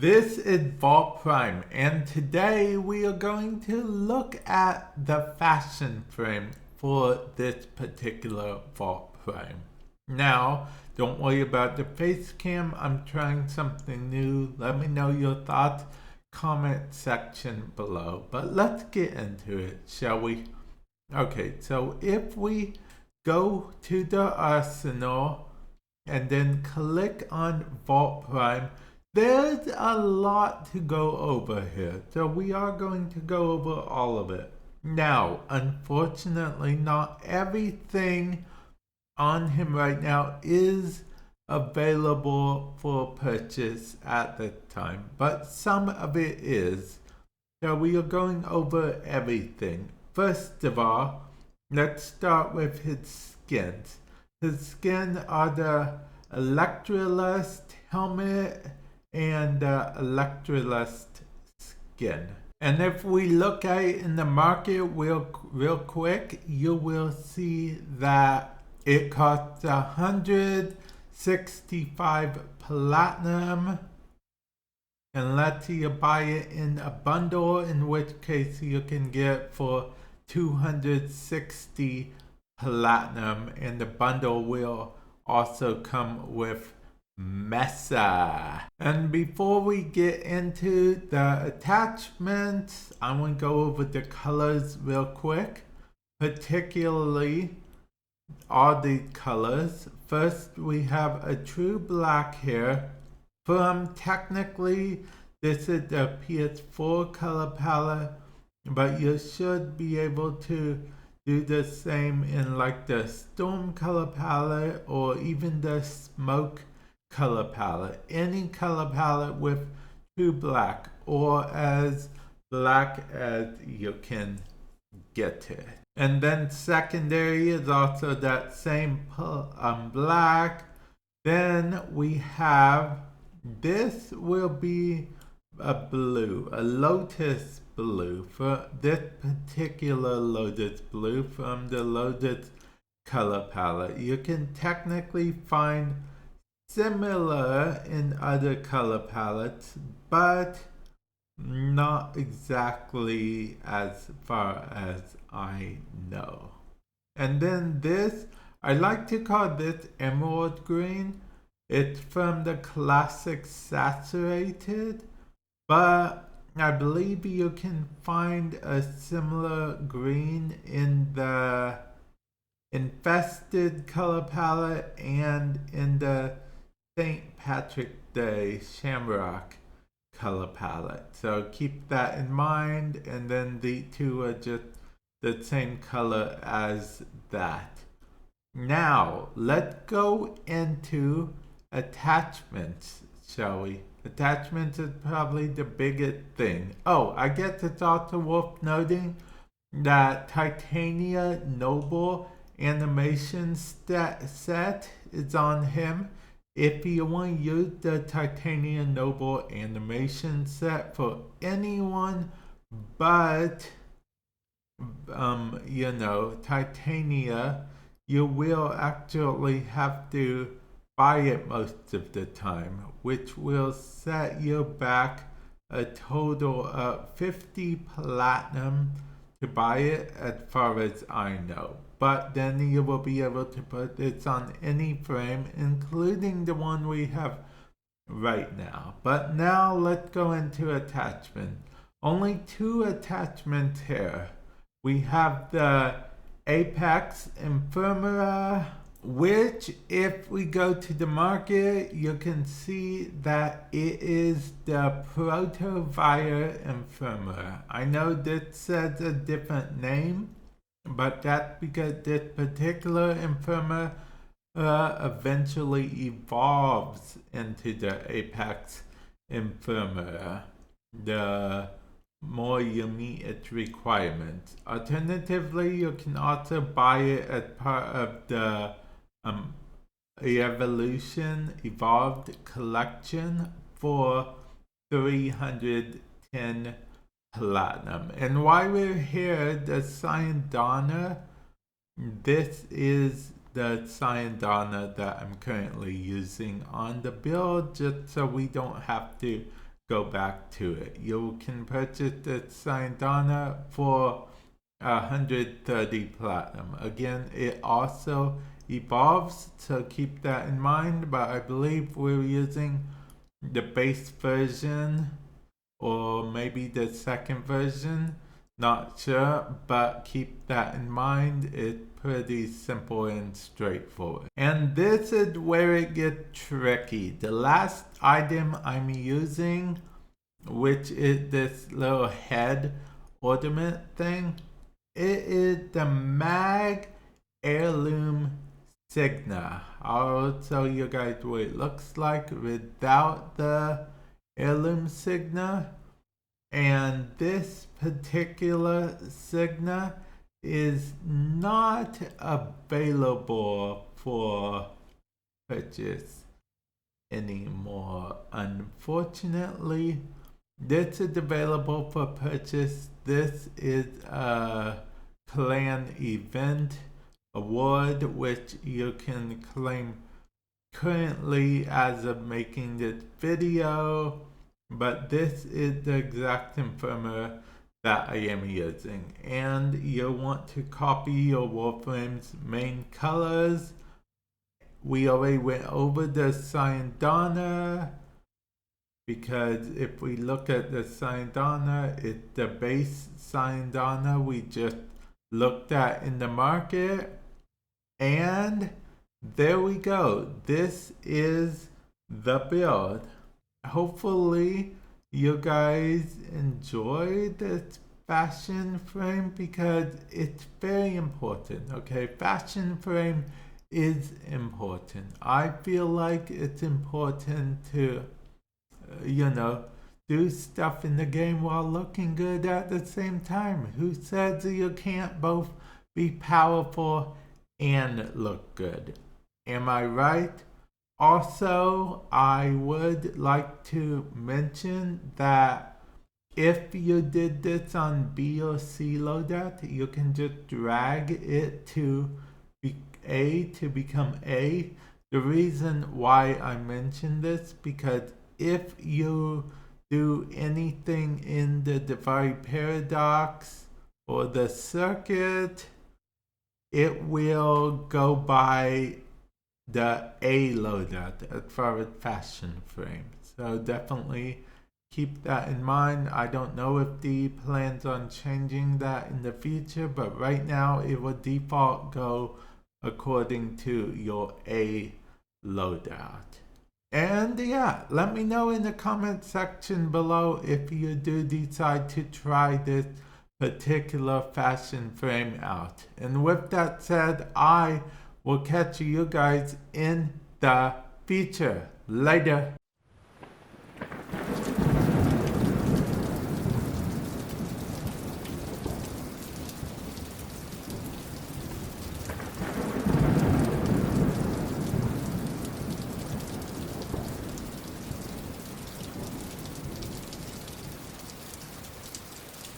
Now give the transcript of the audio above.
This is Warframe, and today we are going to look at the fashion frame for this particular Warframe. Now, don't worry about the face cam, I'm trying something new. Let me know your thoughts, comment section below. But let's get into it, shall we? Okay, so if we go to the arsenal and then click on Warframe, there's a lot to go over here, so we are going to go over all of it. Now, unfortunately, not everything on him right now is available for purchase at the time, but some of it is. So we are going over everything. First of all, let's start with his skins. His skin are the Electrolyst helmet and Electrolyst skin. And if we look at it in the market real quick, you will see that it costs 165 platinum unless you buy it in a bundle, in which case you can get it for 260 platinum, and the bundle will also come with Mesa. And before we get into the attachments, I want to go over the colors real quick, particularly all the colors. First, we have a true black here. Technically, this is the PS4 color palette, but you should be able to do the same in like the Storm color palette or even the Smoke color palette. Any color palette with true black, or as black as you can get it. And then secondary is also that same black. Then we have, this will be a blue, a Lotus blue, for this particular Lotus blue from the Lotus color palette. You can technically find similar in other color palettes, but not exactly as far as I know. And then this, I like to call this emerald green. It's from the classic saturated, but I believe you can find a similar green in the infested color palette and in the St. Patrick Day Shamrock color palette. So keep that in mind, and then the two are just the same color as that. Now, let's go into attachments, shall we? Attachments is probably the biggest thing. Oh, I guess it's also worth noting that Titania Noble animation set is on him. If you want to use the Titania Noble animation set for anyone but, Titania, you will actually have to buy it most of the time, which will set you back a total of 50 platinum to buy it, as far as I know. But then you will be able to put this on any frame, including the one we have right now. But now let's go into attachment. Only two attachments here. We have the Apex Infirmera, which if we go to the market, you can see that it is the Protovire Infirmera. I know this says a different name, but that's because this particular Infirmera eventually evolves into the Apex Infirmera, the more you meet its requirements. Alternatively, you can also buy it as part of the Evolution Evolved collection for 310 platinum. And while we're here, the Cyandana, this is the Cyandana that I'm currently using on the build, just so we don't have to go back to it. You can purchase the Sayandana for 130 platinum. Again, it also evolves, so keep that in mind, but I believe we're using the base version or maybe the second version, not sure, but keep that in mind. It's pretty simple and straightforward. And this is where it gets tricky. The last item I'm using, which is this little head ornament thing, it is the Mag Heirloom Signa. I'll tell you guys what it looks like without the Heirloom Signa. And this particular Signa is not available for purchase anymore, unfortunately. This is available for purchase. This is a clan event award which you can claim currently as of making this video, but this is the exact infirmer that I am using, and you'll want to copy your Warframe's main colors. We already went over the Sayandana, because if we look at the Sayandana, it's the base Sayandana we just looked at in the market, and there we go. This is the build. Hopefully you guys enjoy this fashion frame, because it's very important. Okay, fashion frame is important. I feel like it's important to do stuff in the game while looking good at the same time. Who says you can't both be powerful and look good? Am I right? Also, I would like to mention that if you did this on B or C loadout, you can just drag it to A to become A. The reason why I mention this, because if you do anything in the Divari Paradox or the circuit, it will go by the A loadout as far as fashion frame. So definitely keep that in mind. I don't know if D plans on changing that in the future, but right now it will default go according to your A loadout. And yeah, let me know in the comment section below if you do decide to try this particular fashion frame out. And with that said, I will catch you guys in the future. Later.